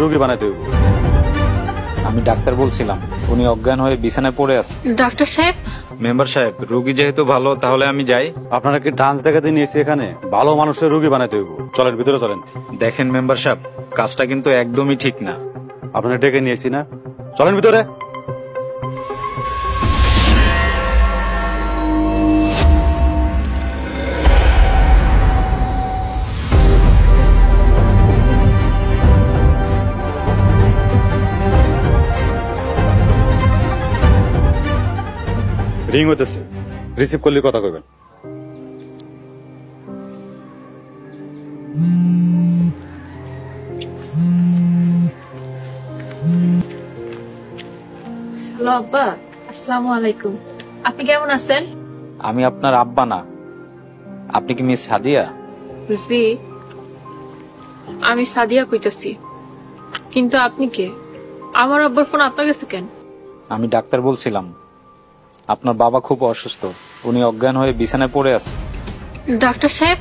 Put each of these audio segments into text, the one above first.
রোগী বানাইতে হইব। আমি ডাক্তার বলছিলাম, উনি অজ্ঞান হয়ে বিছানায় পড়ে আছে। ডাক্তার সাহেব, মেম্বার সাহেব, রোগী যেহেতু ভালো, তাহলে আমি যাই। আপনারা কি ডান্স দেখাতে নিয়েছি এখানে? ভালো মানুষের রোগী বানাইতে হইব। চলেন ভিতরে চলেন। দেখেন মেম্বার সাহেব, কাজটা কিন্তু একদমই ঠিক না। আপনারা ডেকে নিয়েছি না, চলেন ভিতরে। রিং হইতেছে, রিসিভ করলে কথা কইবেন। হ্যালো আব্বা, আসসালামু আলাইকুম। আপনি কেমন আছেন? আমি আপনার আব্বা না। আপনি কি মিস সাদিয়া? জি, আমি সাদিয়া কইতাছি। কিন্তু আপনি কে? আমার আব্বার ফোন আপনার কাছে কেন? আমি ডাক্তার বলছিলাম, আপনার বাবা খুব অসুস্থ, উনি অজ্ঞান হয়ে বিছানায় পড়ে আছে। ডাক্তার সাহেব,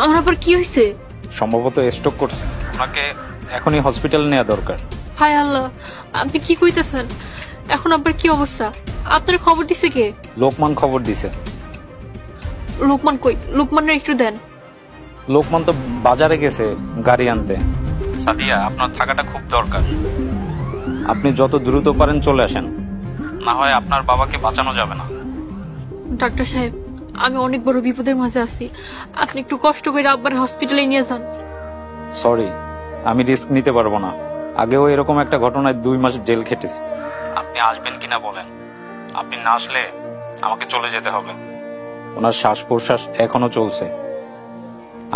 আমার আবার কি হয়েছে? সম্ভবত স্ট্রোক করছে। আপনাকে এখনই হসপিটালে নেওয়া দরকার। হায় আল্লাহ, আপনি কি কইতাছেন? এখন আব্বার কি অবস্থা? আপনার খবর দিছে কে? লোকমান খবর দিছে। লোকমান কই? লোকমানের একটু দেন। লোকমান তো বাজারে গেছে গাড়ি আনতে। সাদিয়া, আপনার থাকাটা খুব দরকার। আপনি যত দ্রুত পারেন চলে আসেন, না হয় আপনার বাবাকে বাঁচানো যাবে না। ডাক্তার সাহেব, আমি অনেক বড় বিপদের মাঝে আছি। আপনি একটু কষ্ট করে আব্বার হসপিটালে নিয়ে যান। সরি, আমি রিস্ক নিতে পারবো না। আগেও এরকম একটা ঘটনায় 2 মাস জেল খেটেছি। আপনি আসবেন কিনা বলেন। আপনি না আসলে আমাকে চলে যেতে হবে। ওনার শ্বাস প্রশ্বাস এখনো চলছে।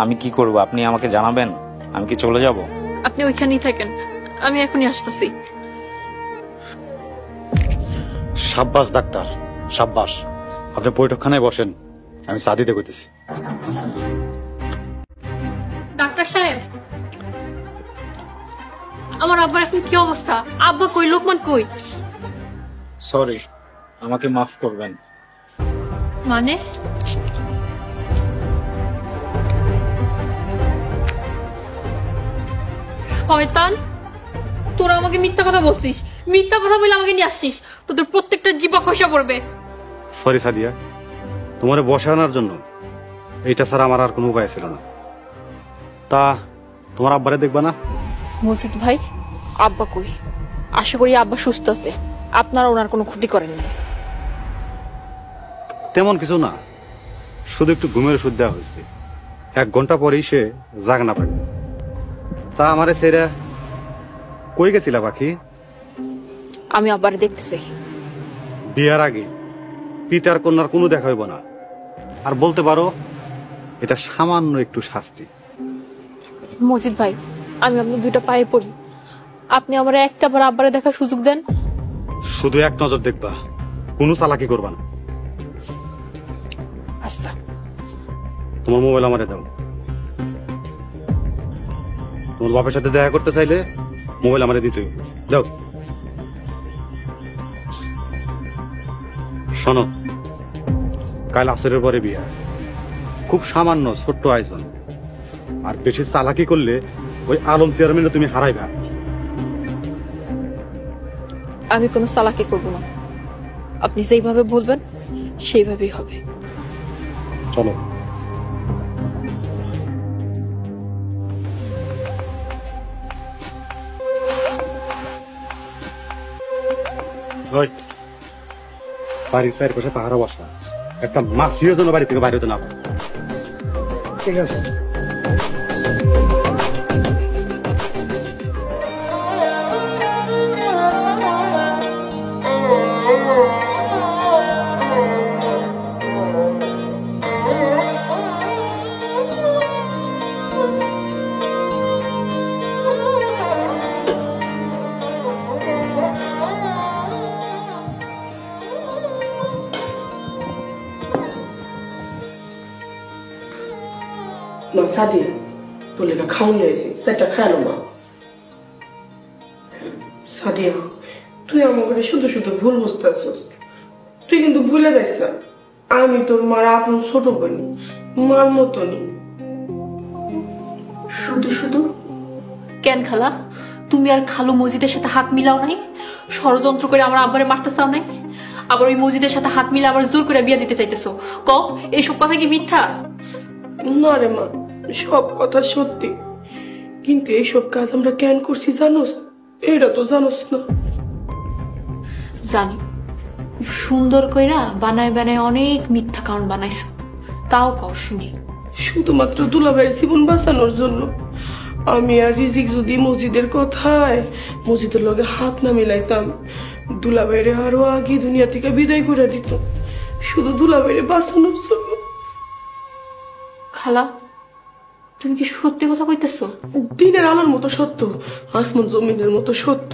আমি কি করব আপনি আমাকে জানাবেন। আমি কি চলে যাব? আপনি ওইখানেই থাকেন, আমি এখনই আসতেছি। সাব্বাস ডাক্তার, সাব্বাস। আপনি বৈঠকখানায় বসেন, আমি সাদিতে কইতেছি। ডাক্তার সাহেব, আমার আব্বার এখন কি অবস্থা? আব্বা কই? লোকমান কই? সরি, আমাকে মাফ করবেন। মানে? শয়তান, তোরা আমাকে মিথ্যা কথা বলছিস। মিথ্যা কথা বলে আমাকে নিয়ে আসছিস। তোদের প্রত্যেকটা জিবা খসা পড়বে। সরি সাদিয়া, তোমার বসে আনার জন্য এইটা ছাড়া আমার আর কোনো উপায় ছিল না। তা তোমার আব্বারে দেখবা না? মসজিদ ভাই, আব্বা কই? আশা করি আব্বা সুস্থ আছে। আপনারা ওনার কোনো ক্ষতি করেননি। তেমন কিছু না, শুধু একটু ঘুমের ওষুধ দেওয়া হয়েছে। 1 ঘন্টা পরেই সে জাগনা পাবে। তা আমারে সেরা কই গেছিলা পাখি? আমি আব্বারে দেখতে চাই। বিয়ার আগে পিতার কন্যার কোনো দেখা হইব না। আর বলতে পারো এটা সামান্য একটু শাস্তি। মসজিদ ভাই, আমি আপনার 2টা পায়ে পড়ি। আপনি আমার একটা বার আব্বারে দেখার সুযোগ দেন। শুধু এক নজর দেখবা, কোনো চালাকি করবা না। আচ্ছা। তোমার মোবাইল আমারে দাও। তোমার বাপের সাথে দেখা করতে চাইলে মোবাইল আমারে দিতে হইব। দাও। শোনো, কাল আসরের পরে বিয়া। খুব সামান্য ছোট্ট আয়োজন। আর বেশি চালাকি করলে ওই আলম চেয়ারম্যানে তুমি হারাইবা। আমি কোনো চালাকি করব না। আপনি যেইভাবে বলবেন সেইভাবেই হবে। চলো। ওই, বাড়ির চারপাশে পাহারা বসা। একটা মাছিও যেন বাড়ি থেকে বাইরে হতে না পারে। ঠিক আছে। মা সাদিয়া, তোর লেখা খাওয়ান লেগেছি, সেটা খায়ালো মা। সাদিয়া, তুই আমাকে শুধু শুধু ভুল বুঝতে আসছিস। তুই কিন্তু ভুলে যাইস না, আমি তোর মার আপন ছোট বোন, মার মতনই। শুধু শুধু কেন খালা? তুমি আর খালু মসজিদের সাথে হাত মিলাও নাই, ষড়যন্ত্র করে আমার আব্বারে মারতে চাও নাই, আবার ওই মসজিদের সাথে হাত মিলে আবার জোর করে বিয়ে দিতে চাইতেছো। ক এইসব কথা কি মিথ্যা? না রে মা, সব কথা সত্যি, কিন্তু এইসব কাজ আমরা কেন করছি জানোস? এটা তো জানোস না। জানি, সুন্দর কইরা বানায় বানায় অনেক মিথ্যা কারণ বানাইছো, তাও কও শুনি। শুধুমাত্র দুলাভাইয়ের জীবন বাঁচানোর জন্য আমি আর রিজিক যদি মসজিদের কথায় মসজিদের লগে হাত না মিলাইতাম, দুলাভাইরে আরো আগে দুনিয়া থেকে বিদায় করে দিত, শুধু দুলাভাইরে বাঁচানোর জন্য। খালা, তুমি কি সত্যি কথা কইতেছো? দিনের আলোর মতো সত্য, আসমান জমিনের মতো সত্য,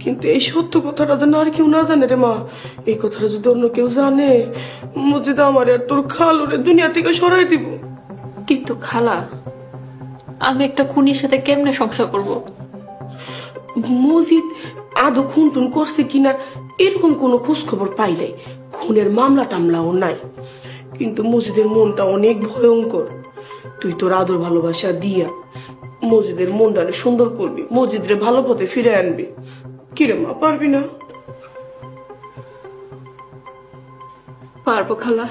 কিন্তু এই সত্য কথাটা যেন আর কেউ না জানে রে মা। এই কথাটা যদি অন্য কেউ জানে, মসজিদ আমার আর তোর খালুরে দুনিয়া থেকে সরাই দিব। কিন্তু খালা, আমি একটা খুনির সাথে কেমনে সংসার করব? মসজিদ আদৌ খুন টুন করছে কিনা এরকম কোনো খোঁজ খবর পাইলে, খুনের মামলা টামলাও নাই, কিন্তু মসজিদের মনটা অনেক ভয়ঙ্কর। তুই তোর আদর ভালোবাসা দিয়া মসজিদের মনটারে সুন্দর করবি, মসজিদের ভালো পথে ফিরে আনবি। কিরে মা, পারবি না? পারবো খালা।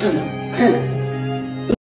ধন্যবাদ।